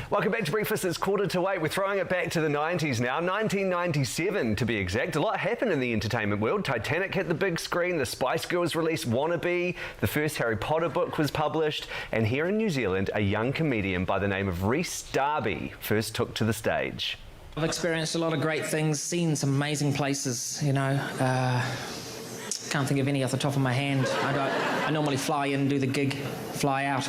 Welcome back to Breakfast. It's 7:45. We're throwing it back to the 90s now, 1997 to be exact. A lot happened in the entertainment world. Titanic hit the big screen, the Spice Girls released Wannabe, the first Harry Potter book was published, and here in New Zealand, a young comedian by the name of Rhys Darby first took to the stage. I've experienced a lot of great things, seen some amazing places, you know. Can't think of any off the top of my hand. I normally fly in, do the gig, fly out.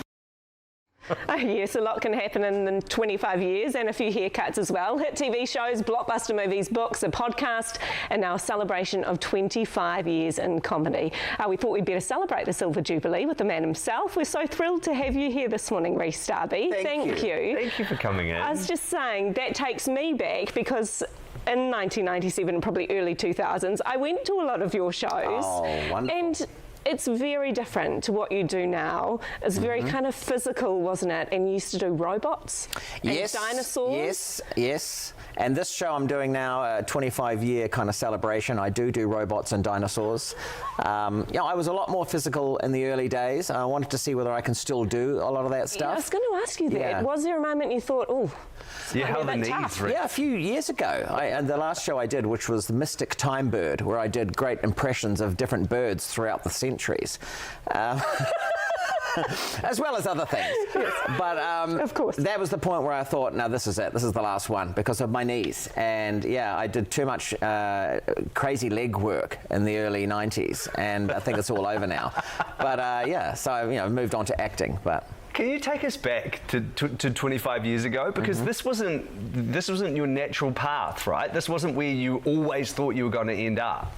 Oh, yes, a lot can happen in 25 years and a few haircuts as well. Hit TV shows, blockbuster movies, books, a podcast, and now a celebration of 25 years in comedy. We thought we'd better celebrate the Silver Jubilee with the man himself. We're so thrilled to have you here this morning, Rhys Darby. Thank you. Thank you for coming in. I was just saying, that takes me back because in 1997, probably early 2000s, I went to a lot of your shows. Oh, wonderful. And it's very different to what you do now. It's very kind of physical, wasn't it? And you used to do robots and dinosaurs. Yes. And this show I'm doing now, a 25-year kind of celebration. I do robots and dinosaurs. I was a lot more physical in the early days. I wanted to see whether I can still do a lot of that stuff. I was going to ask you that. Yeah. Was there a moment you thought, oh, how the knees, Rick? Yeah, a few years ago. And the last show I did, which was the Mystic Time Bird, where I did great impressions of different birds throughout the centuries. As well as other things. Yes. But of course, that was the point where I thought, no, this is it. This is the last one because of my knees. And yeah, I did too much crazy leg work in the early 90s, and I think it's all over now. But yeah, so I've moved on to acting. But can you take us back to 25 years ago? Because this wasn't your natural path, right? This wasn't where you always thought you were going to end up.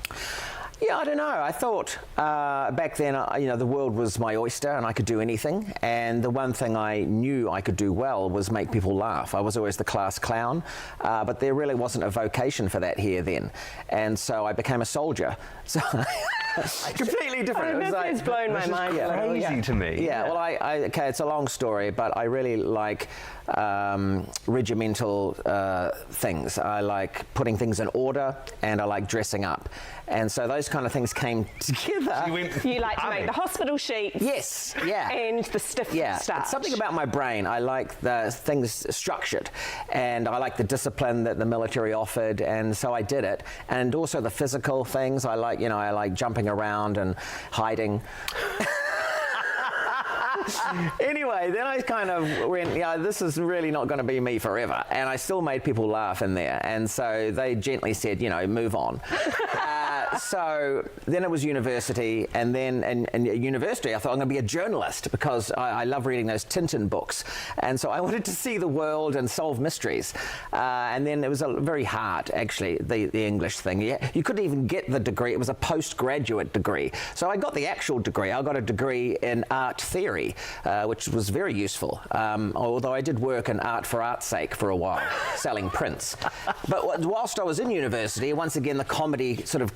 Yeah, I don't know. I thought back then, the world was my oyster and I could do anything. And the one thing I knew I could do well was make people laugh. I was always the class clown, but there really wasn't a vocation for that here then. And so I became a soldier. So completely different. It's blown my mind. Crazy to me. Yeah, well, okay, it's a long story, but I really like regimental things. I like putting things in order, and I like dressing up. And so those kind of things came together. You like to make the hospital sheets. Yes, yeah. And the stiff starch. It's something about my brain. I like the things structured, and I like the discipline that the military offered, and so I did it. And also the physical things. I like jumping around and hiding. Anyway, then I kind of went, this is really not going to be me forever. And I still made people laugh in there. And so they gently said, move on. So then it was university, and then in university I thought I'm going to be a journalist because I love reading those Tintin books. And so I wanted to see the world and solve mysteries. And then it was very hard, actually, the English thing. You couldn't even get the degree. It was a postgraduate degree. So I got the actual degree. I got a degree in art theory, which was very useful, although I did work in art for art's sake for a while, selling prints. But whilst I was in university, once again the comedy sort of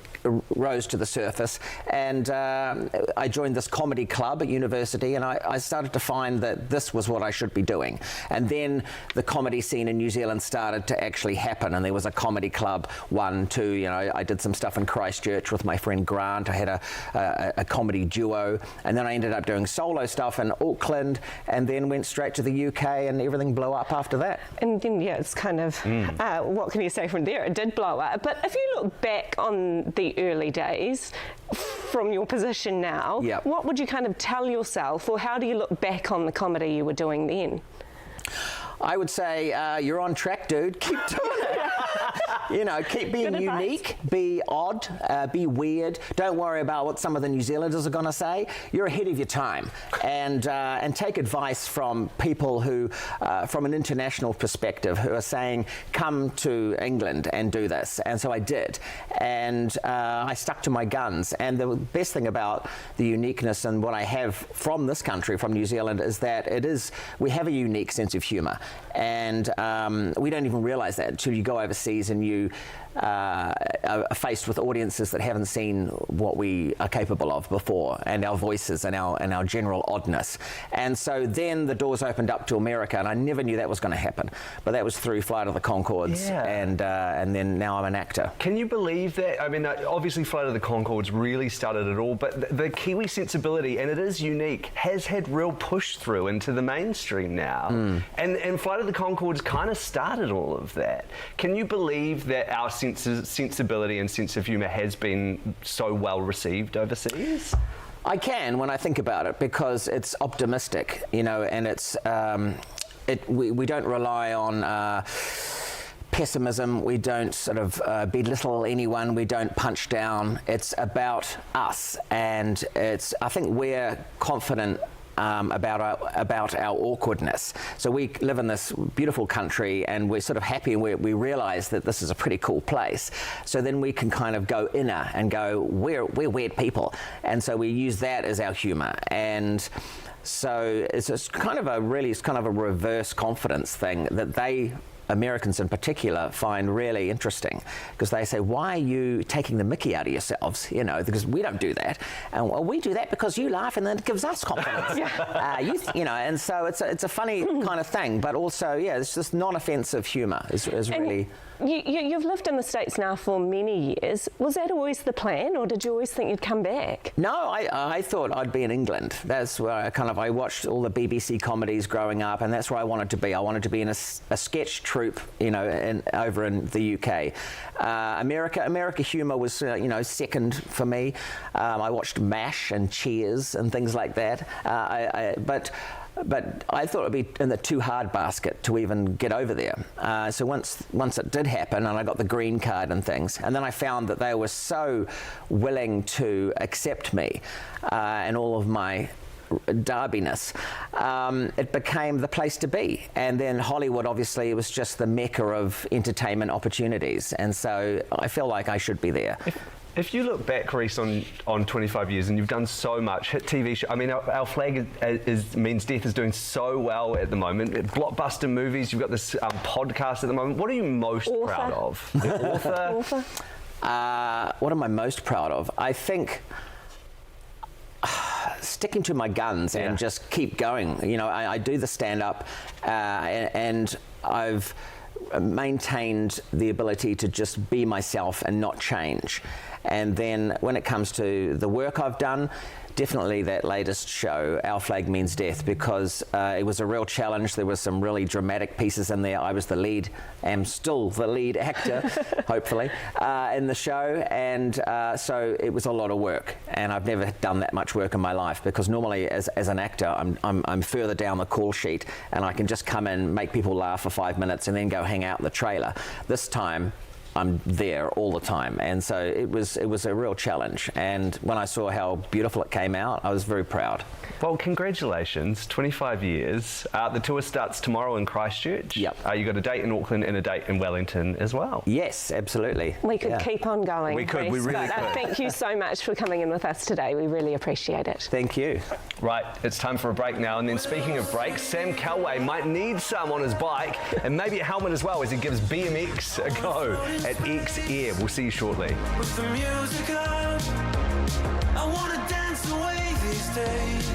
rose to the surface, and I joined this comedy club at university, and I started to find that this was what I should be doing. And then the comedy scene in New Zealand started to actually happen, and there was a comedy club, 1, 2, I did some stuff in Christchurch with my friend Grant. I had a comedy duo, and then I ended up doing solo stuff in Auckland, and then went straight to the UK, and everything blew up after that. And then, it's kind of, what can you say from there? It did blow up. But if you look back on the early days, from your position now, what would you kind of tell yourself, or how do you look back on the comedy you were doing then? I would say, you're on track, dude. Keep doing it. Keep being unique, be odd, be weird. Don't worry about what some of the New Zealanders are going to say. You're ahead of your time. And take advice from people who, from an international perspective, who are saying, come to England and do this. And so I did. And I stuck to my guns. And the best thing about the uniqueness and what I have from this country, from New Zealand, is that we have a unique sense of humour. And we don't even realise that until you go overseas and you are faced with audiences that haven't seen what we are capable of before, and our voices and our general oddness. And so then the doors opened up to America, and I never knew that was going to happen. But that was through Flight of the Conchords, and then now I'm an actor. Can you believe that? I mean, obviously Flight of the Conchords really started it all, but the Kiwi sensibility, and it is unique, has had real push through into the mainstream now. And Flight of the Conchords kind of started all of that. Can you believe that our sensibility and sense of humour has been so well received overseas? I can when I think about it, because it's optimistic, you know, and it's we don't rely on pessimism. We don't sort of belittle anyone. We don't punch down. It's about us, and I think we're confident about our awkwardness. So we live in this beautiful country, and we're sort of happy, and we realise that this is a pretty cool place. So then we can kind of go inner and go, we're weird people, and so we use that as our humour. And so it's kind of a reverse confidence thing that Americans in particular find really interesting, because they say, why are you taking the mickey out of yourselves? You know, because we don't do that. And well, we do that because you laugh, and then it gives us confidence. You know, and so it's a funny kind of thing, but also, yeah, it's just non-offensive humour is really... You've lived in the States now for many years. Was that always the plan, or did you always think you'd come back? No, I thought I'd be in England. That's where I watched all the BBC comedies growing up, and that's where I wanted to be. I wanted to be in a sketch troupe, you know, over in the UK. America humour was, you know, second for me. I watched MASH and Cheers and things like that. But I thought it'd be in the too hard basket to even get over there. So once it did happen, and I got the green card and things, and then I found that they were so willing to accept me and all of my Darbiness, it became the place to be. And then Hollywood, obviously, was just the mecca of entertainment opportunities, and so I feel like I should be there. If you look back, Rhys, on 25 years, and you've done so much, hit TV show. I mean, our flag means death is doing so well at the moment. Blockbuster movies. You've got this podcast at the moment. What are you most proud of? The author. What am I most proud of? I think sticking to my guns and just keep going. You know, I do the stand-up, and I've maintained the ability to just be myself and not change. And then when it comes to the work I've done, definitely that latest show, Our Flag Means Death, because it was a real challenge. There were some really dramatic pieces in there. I was the lead, am still the lead actor, hopefully, in the show. And so it was a lot of work. And I've never done that much work in my life, because normally as an actor, I'm further down the call sheet, and I can just come in, make people laugh for 5 minutes, and then go hang out in the trailer. This time, I'm there all the time, and so it was a real challenge. And when I saw how beautiful it came out, I was very proud. Well, congratulations, 25 years. The tour starts tomorrow in Christchurch. Yep. You got a date in Auckland and a date in Wellington as well. Yes, absolutely. We could keep on going. We could, Rhys, we really but, could. Thank you so much for coming in with us today. We really appreciate it. Thank you. Right, it's time for a break now. And then speaking of breaks, Sam Calway might need some on his bike, and maybe a helmet as well, as he gives BMX a go at X Air. We'll see you shortly. With the music up, I wanna dance away these days.